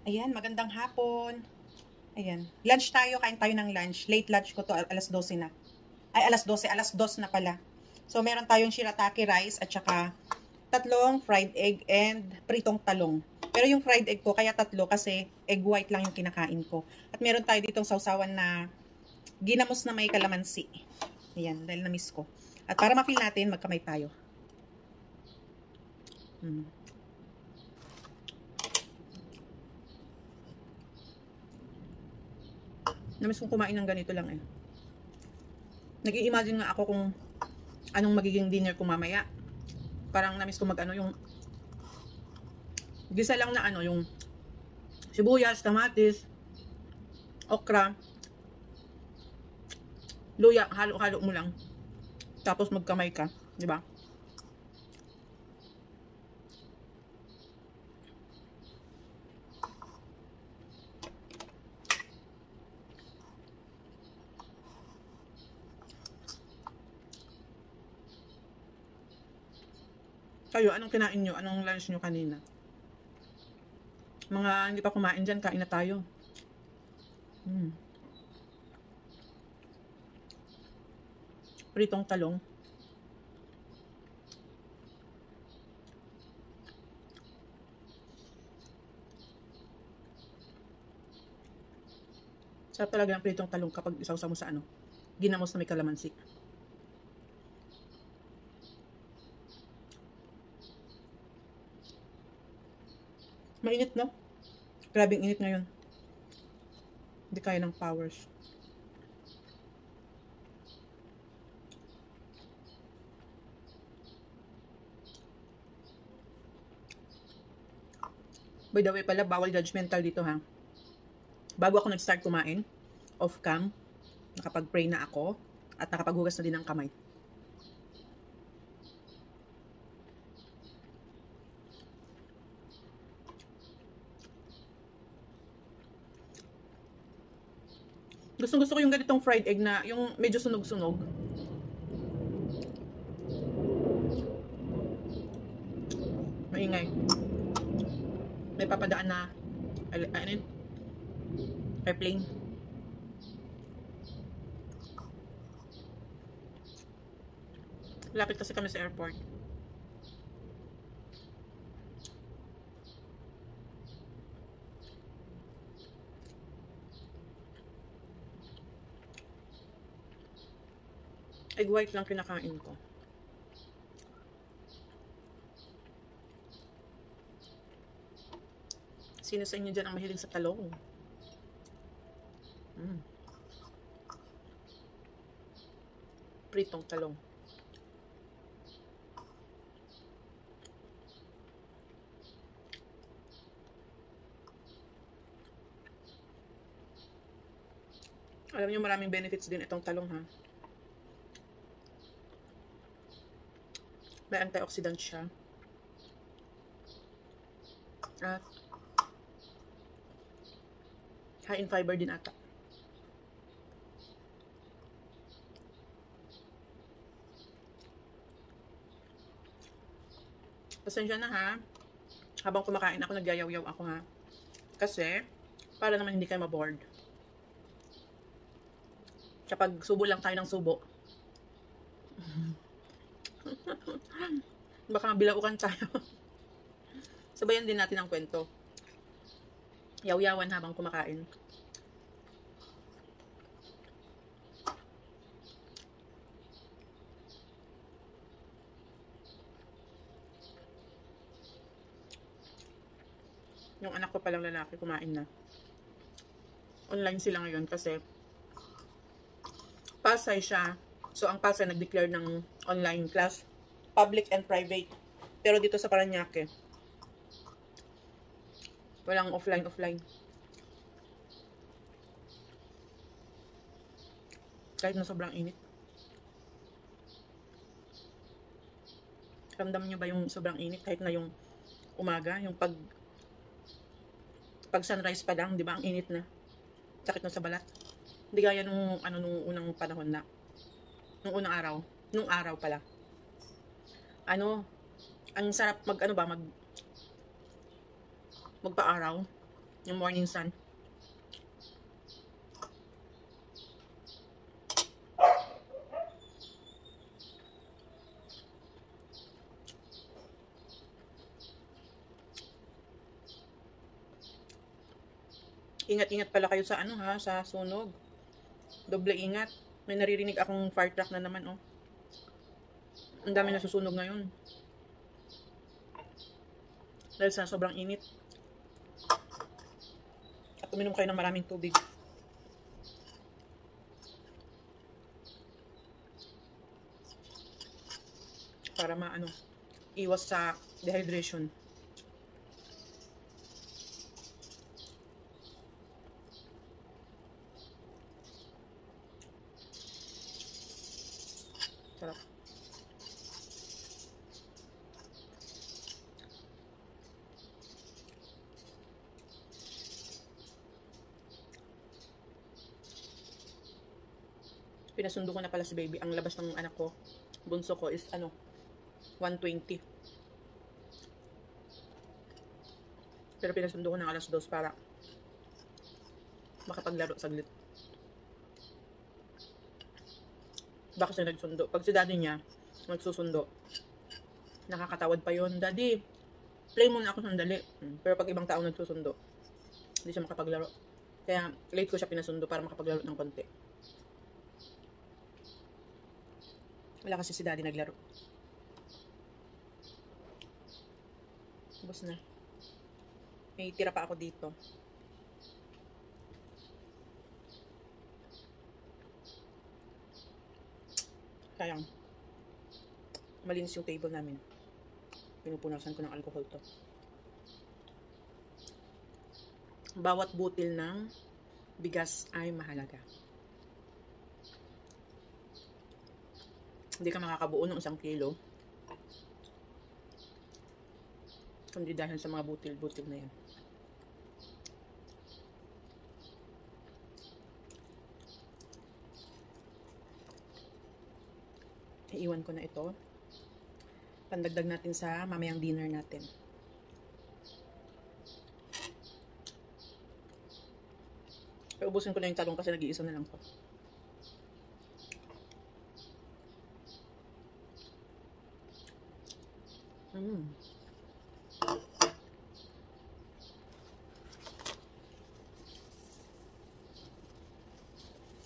Ayan, magandang hapon. Ayan, lunch tayo, kain tayo ng lunch. Late lunch ko to, alas 12 na. Ay, alas 12, alas 2 na pala. So, meron tayong shirataki rice at saka tatlong fried egg and pritong talong. Pero yung fried egg ko, kaya tatlo kasi egg white lang yung kinakain ko. At meron tayo ditong sausawan na ginamos na may kalamansi. Ayan, dahil na-miss ko. At para ma-feel natin, magkamay tayo. Na-miss kong kumain ng ganito lang eh. Nag-i-imagine nga ako kung anong magiging dinner ko mamaya. Parang na-miss ko mag-ano yung gisa lang na ano, yung sibuyas, kamatis, okra, luya, halo-halo mo lang. Tapos magkamay ka, di ba? Kayo, anong kinain nyo? Anong lunch nyo kanina? Mga hindi pa kumain dyan, kain na tayo. Pritong talong. Sarap talaga ng pritong talong kapag isawsaw mo sa ano, ginamos na may kalamansi. Mainit, no? Grabing init ngayon. Hindi kaya ng powers. By the way pala, bawal judgmental dito ha. Bago ako nag-start kumain, off-cam, nakapag-pray na ako, at nakapaghugas na din ng kamay. Gusto ko yung ganitong fried egg na yung medyo sunog-sunog. Maingay. May papadaan na airplane. Lapit kasi kami sa airport. Egg white lang kinakain ko. Sino sa inyo dyan ang mahilig sa talong? Pritong talong. Alam niyo maraming benefits din itong talong ha. May antioxidant siya. At high in fiber din ata. Pasensya na ha. Habang kumakain ako, nagyayaw-yaw ako ha. Kasi, para naman hindi kayo maboard. Kapag subo lang tayo ng subo, baka mabilaukan tayo. Sabayan din natin ang kwento. Yaw-yawan habang kumakain. Yung anak ko palang lalaki kumain na. Online sila ngayon kasi Pasay siya. So ang Pasay nag-declare ng online class, public and private. Pero dito sa Paranaque, walang offline. Kahit na sobrang init. Ramdam niyo ba yung sobrang init kahit na yung umaga, yung pag sunrise pa lang, 'di ba? Ang init na. Sakit na sa balat. Hindi gaya nung unang panahon na nung unang araw, nung araw pala. Ang sarap magpa-araw. Yung morning sun. Ingat-ingat pala kayo sa ano ha, sa sunog. Doble ingat. May naririnig akong fire truck na naman oh. Ang dami na susunog ngayon. Dahil sa sobrang init. At uminom kayo ng maraming tubig. Para maano, iwas sa dehydration. Sarap. Pinasundo ko na pala si baby. Ang labas ng anak ko, bunso ko, is ano, 1:20. Pero pinasundo ko ng alas 2 para makapaglaro saglit. Baka siya nagsundo. Pag si daddy niya nagsusundo, nakakatawad pa yun. Daddy, play muna ako sandali. Pero pag ibang tao nagsusundo, hindi siya makapaglaro. Kaya late ko siya pinasundo para makapaglaro ng konti. Wala kasi si daddy naglaro. Ubus na. May tira pa ako dito. Sayang. Malinis yung table namin. Pinupunasan ko ng alcohol to. Bawat butil ng bigas ay mahalaga. Hindi ka makakabuo ng 1 kilo. Kundi dahil sa mga butil-butil na yan. Iiwan ko na ito. Pandagdag natin sa mamayang dinner natin. Pero ubusin ko na yung talong kasi nag-iisa na lang to.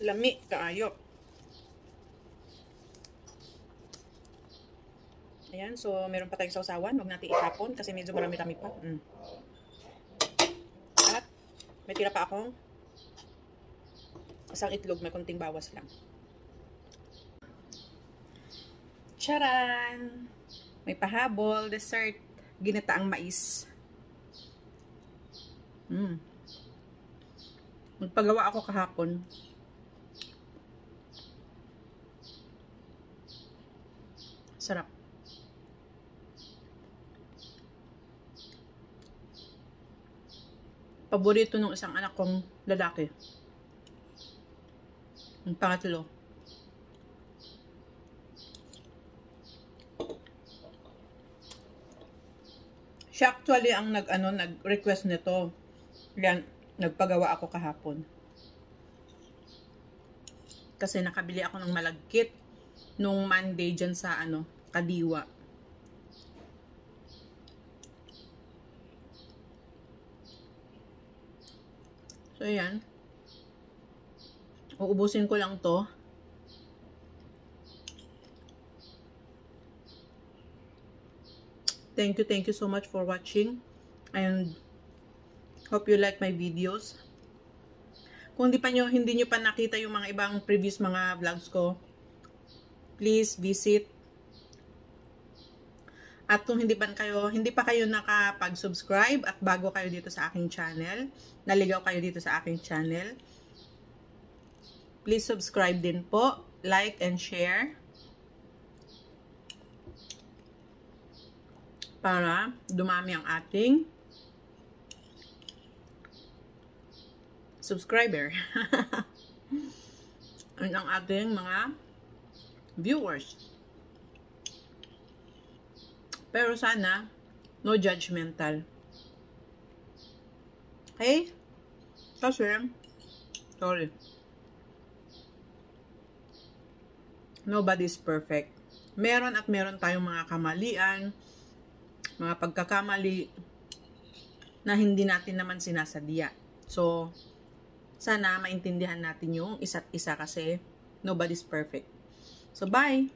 Lami kaayo. Ayan, so meron pa tayong sausawan. Huwag natin itapon kasi medyo marami-rami pa. At may tira pa akong isang itlog, may konting bawas lang. Charan! May pahabol, dessert, ginataang mais. Magpagawa ako kahapon. Sarap. Paborito ng isang anak kong lalaki. Ang pangatlo. Siya actually ang nag-request nito. Yan, nagpagawa ako kahapon. Kasi nakabili ako ng malagkit nung Monday dyan sa Kadiwa. So, ayan. Uubusin ko lang to. Thank you so much for watching. And hope you like my videos. Kung hindi nyo pa nakita yung mga ibang previous mga vlogs ko, please visit. At kung hindi pa kayo nakapag-subscribe at bago kayo dito sa aking channel, naligaw kayo dito sa aking channel, please subscribe din po, like and share para dumami ang ating subscriber at ang ating mga viewers. Pero sana no judgmental. Okay? Kasi, sorry. Nobody's perfect. Meron at meron tayong mga kamalian, mga pagkakamali na hindi natin naman sinasadya. So, sana maintindihan natin yung isa't isa kasi nobody's perfect. So, bye!